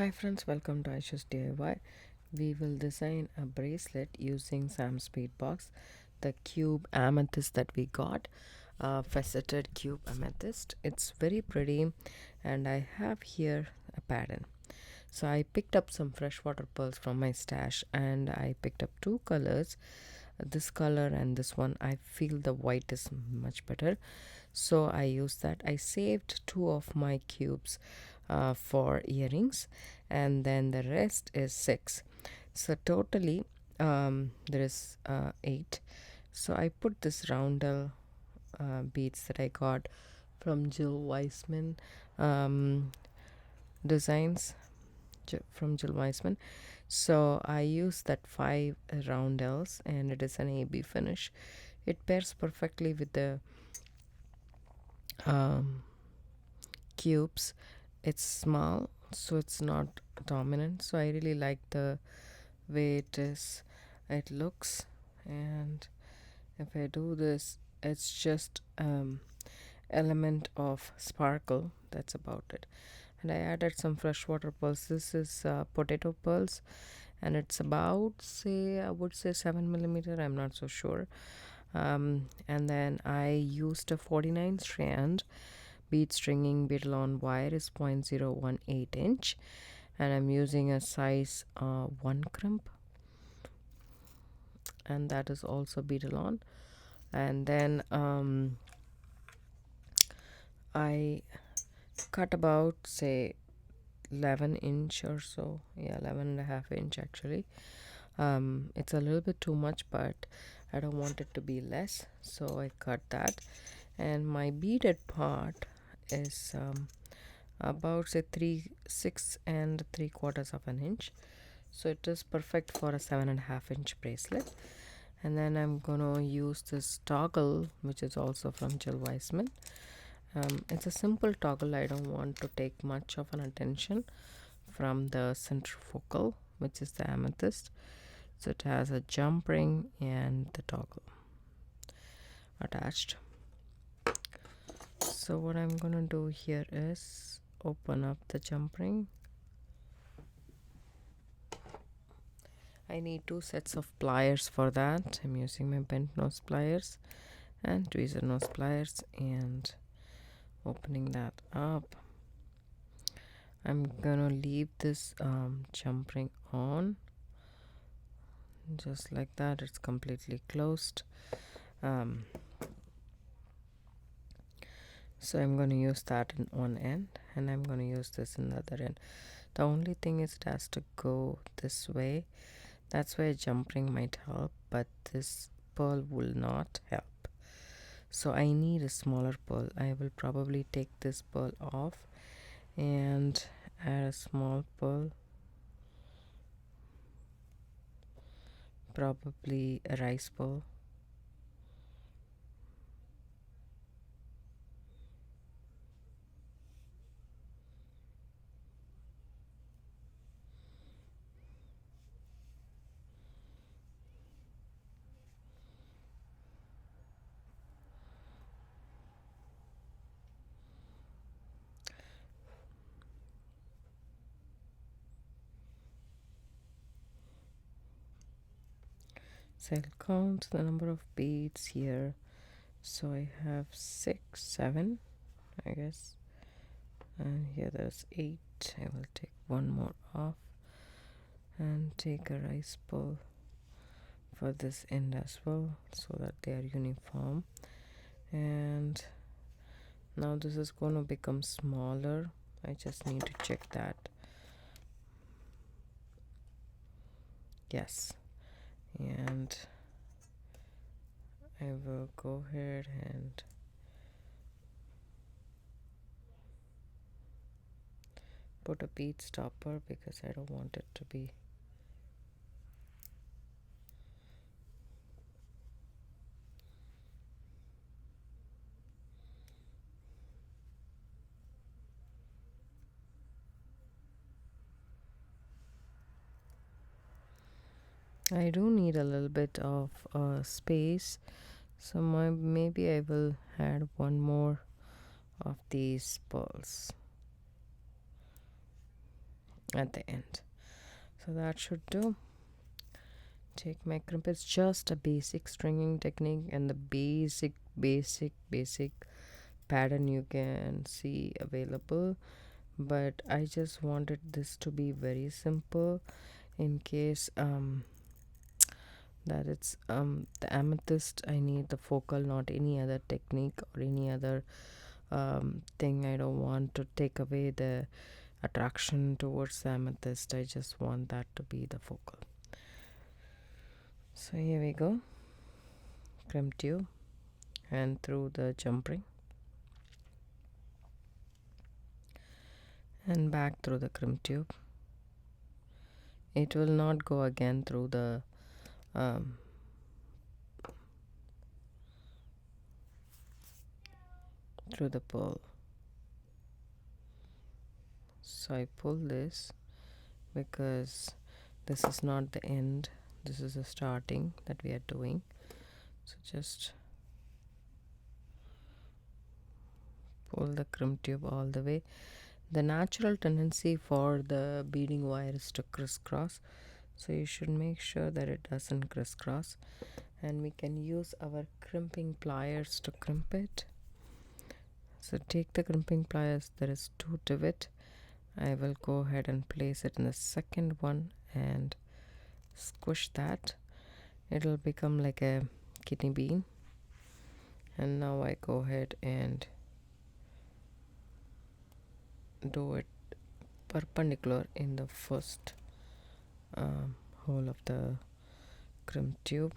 Hi friends, welcome to Aisha's DIY. We will design a bracelet using Sam's Bead box, the cube amethyst that we got, faceted cube amethyst. It's very pretty, and I have here a pattern. So I picked up some freshwater pearls from my stash, and I picked up two colors, this color and this one. I feel the white is much better, so I used that. I saved two of my cubes for earrings, and then the rest is six. So totally there is eight. So I put this roundel beads that I got from Jill Weissman designs from Jill Weissman. So I use that five roundels, and it is an AB finish. It pairs perfectly with the um, cubes. It's small, so it's not dominant. So I really like the way it looks. And if I do this, it's just element of sparkle. That's about it. And I added some freshwater pearls. This is potato pearls, and it's about, say, I would say 7 millimeter. I'm not so sure. And then I used a 49 strand bead stringing. Beadle on wire is 0.018 inch, and I'm using a size 1 crimp, and that is also beadle on. And then I cut about, say, 11 inch or so. Yeah, 11.5 inch actually. It's a little bit too much, but I don't want it to be less, so I cut that. And my beaded part is about, say, 6 and 3/4 of an inch, so it is perfect for a 7.5 inch bracelet. And then I'm gonna use this toggle, which is also from Jill Weissman. It's a simple toggle. I don't want to take much of an attention from the centrifugal, which is the amethyst. So it has a jump ring and the toggle attached. So what I'm gonna do here is open up the jump ring. I need two sets of pliers for that. I'm using my bent nose pliers and tweezer nose pliers, and opening that up. I'm gonna leave this jump ring on just like that. It's completely closed. So I'm going to use that in one end, and I'm going to use this in the other end. The only thing is it has to go this way. That's why a jump ring might help, but this pearl will not help. So I need a smaller pearl. I will probably take this pearl off and add a small pearl, probably a rice pearl. So I'll count the number of beads here. So I have 6, 7, I guess, and here there's 8. I will take one more off and take a rice ball for this end as well, so that they are uniform. And now this is going to become smaller. I just need to check that. Yes, and I will go ahead and put a bead stopper because I don't want it to be I do need a little bit of space, so maybe I will add one more of these pearls. at the end. So that should do. Take my crimp. It's just a basic stringing technique and the basic pattern you can see available, but I just wanted this to be very simple in case that it's the amethyst. I need the focal, not any other technique or any other thing. I don't want to take away the attraction towards the amethyst. I just want that to be the focal. So here we go, crimp tube and through the jump ring and back through the crimp tube. It will not go again through the pearl. So I pull this because this is not the end, this is the starting that we are doing. So just pull the crimp tube all the way. The natural tendency for the beading wire is to crisscross, so you should make sure that it doesn't crisscross, and we can use our crimping pliers to crimp it. So take the crimping pliers, there is 2 divot. I will go ahead and place it in the second one and squish that. It'll become like a kidney bean. And now I go ahead and do it perpendicular in the first hole of the crimp tube,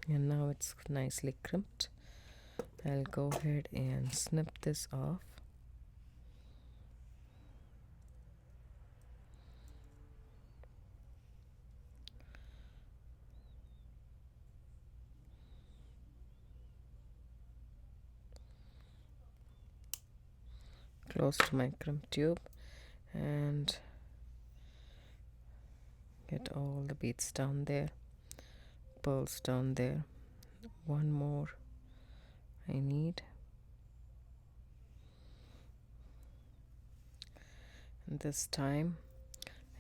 and now it's nicely crimped. I'll go ahead and snip this off. Close to my crimp tube and get all the beads down there, pearls down there. One more I need, and this time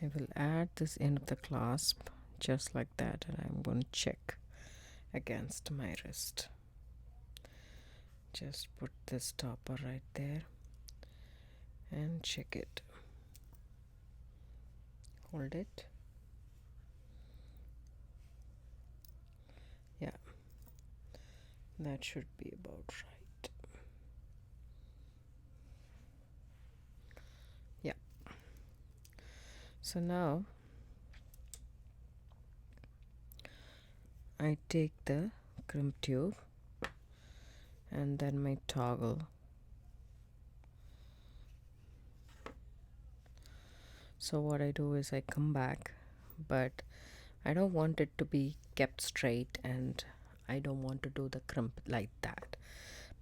I will add this end of the clasp just like that, and I'm going to check against my wrist. Just put this stopper right there and check it. Hold it. Yeah, that should be about right. Yeah. So now I take the crimp tube and then my toggle. So what I do is I come back, but I don't want it to be kept straight, and I don't want to do the crimp like that,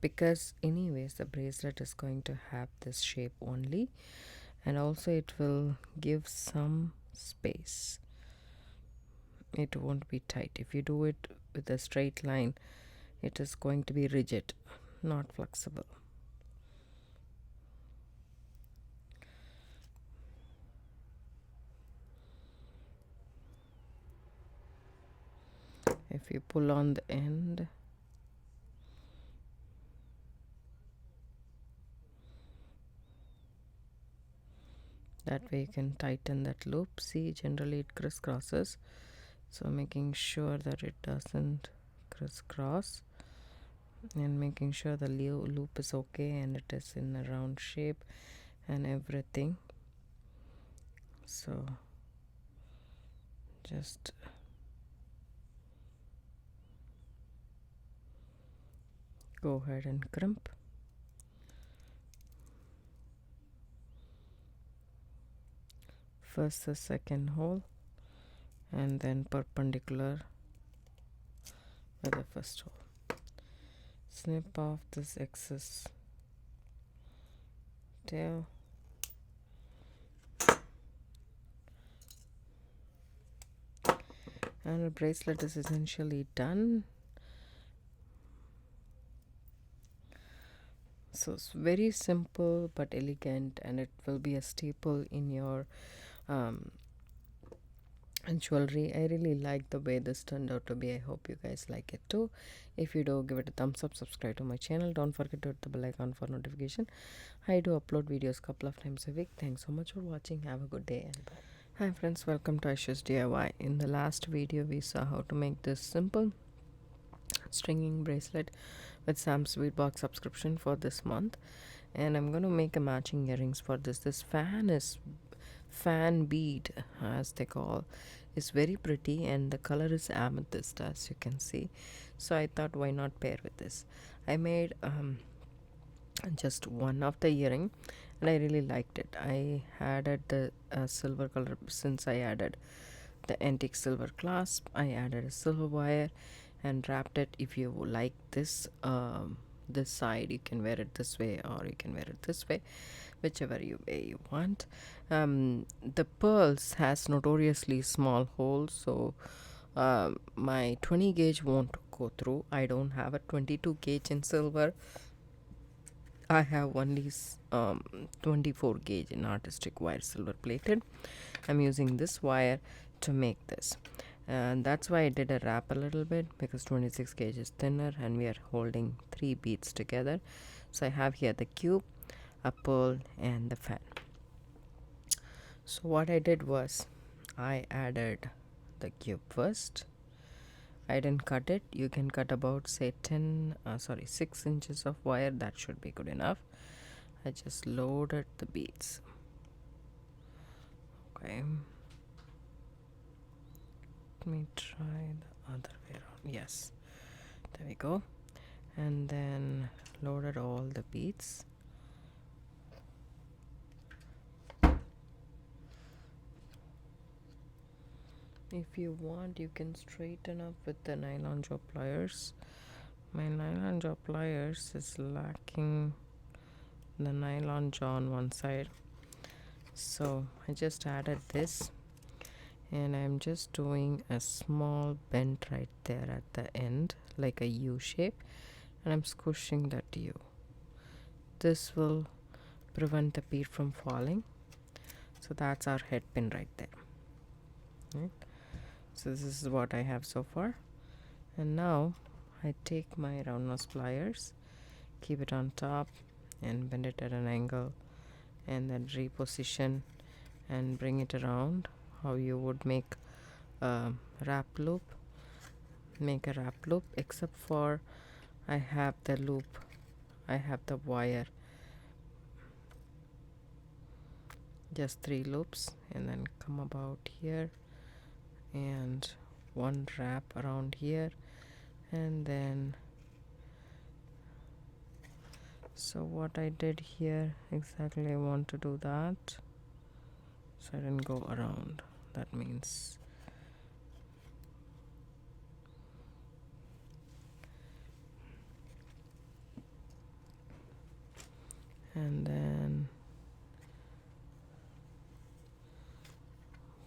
because anyways the bracelet is going to have this shape only, and also it will give some space. It won't be tight. If you do it with a straight line, it is going to be rigid, not flexible. If you pull on the end, that way you can tighten that loop. See, generally it crisscrosses, so making sure that it doesn't crisscross and making sure the loop is okay and it is in a round shape and everything. So just go ahead and crimp. First the second hole and then perpendicular with the first hole. Snip off this excess tail. And the bracelet is essentially done. So it's very simple but elegant, and it will be a staple in your um, jewelry. I really like the way this turned out to be. I hope you guys like it too. If you do, give it a thumbs up, subscribe to my channel, don't forget to hit the bell icon for notification. I do upload videos couple of times a week. Thanks so much for watching. Have a good day and bye. Hi friends, welcome to Aisha's DIY. In the last video we saw how to make this simple stringing bracelet with Sam's Sweet Box subscription for this month, and I'm going to make a matching earrings for this fan bead, as they call, is very pretty, and the color is amethyst, as you can see. So I thought, why not pair with this? I made just one of the earring, and I really liked it. I added the silver color. Since I added the antique silver clasp, I added a silver wire and wrapped it. If you like this this side, you can wear it this way, or you can wear it this way, whichever way you want. The pearls has notoriously small holes, so my 20 gauge won't go through. I don't have a 22 gauge in silver. I have only 24 gauge in artistic wire, silver plated. I'm using this wire to make this, and that's why I did a wrap a little bit, because 26 gauge is thinner and we are holding 3 beads together. So I have here the cube, a pearl, and the fan. So what I did was I added the cube first. I didn't cut it. You can cut about, say, 6 inches of wire. That should be good enough. I just loaded the beads. Okay, let me try the other way around. Yes, there we go. And then loaded all the beads. If you want, you can straighten up with the nylon jaw pliers. My nylon jaw pliers is lacking the nylon jaw on one side, so I just added this, and I'm just doing a small bend right there at the end, like a U shape, and I'm squishing that U. This will prevent the bead from falling. So that's our head pin right there. Right? So this is what I have so far, and now I take my round nose pliers, keep it on top, and bend it at an angle, and then reposition and bring it around how you would make a wrap loop. Make a wrap loop, except for I have the loop, I have the wire, just 3 loops, and then come about here and one wrap around here, and then so what I did here exactly, I want to do that, so I didn't go around. That means and then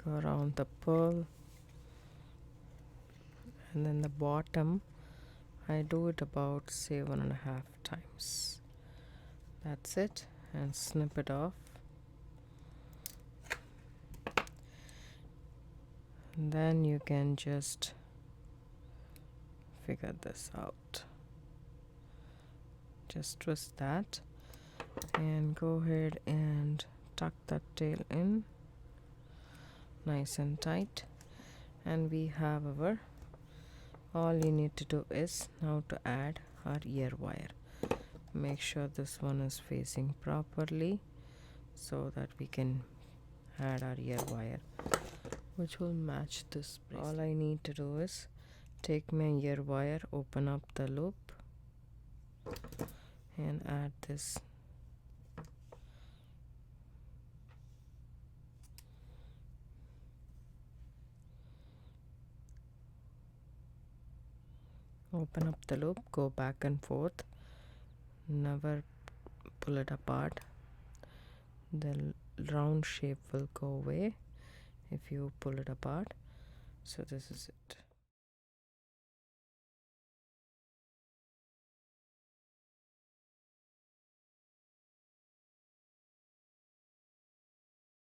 go around the pearl, and then the bottom I do it about, say, 1.5 times. That's it, and snip it off. And then you can just figure this out. Just twist that and go ahead and tuck that tail in nice and tight, and we have our, all you need to do is now to add our ear wire. Make sure this one is facing properly so that we can add our ear wire, which will match this bracelet. All I need to do is take my ear wire, open up the loop, and add this. Open up the loop, go back and forth, never pull it apart. The round shape will go away if you pull it apart. So this is it.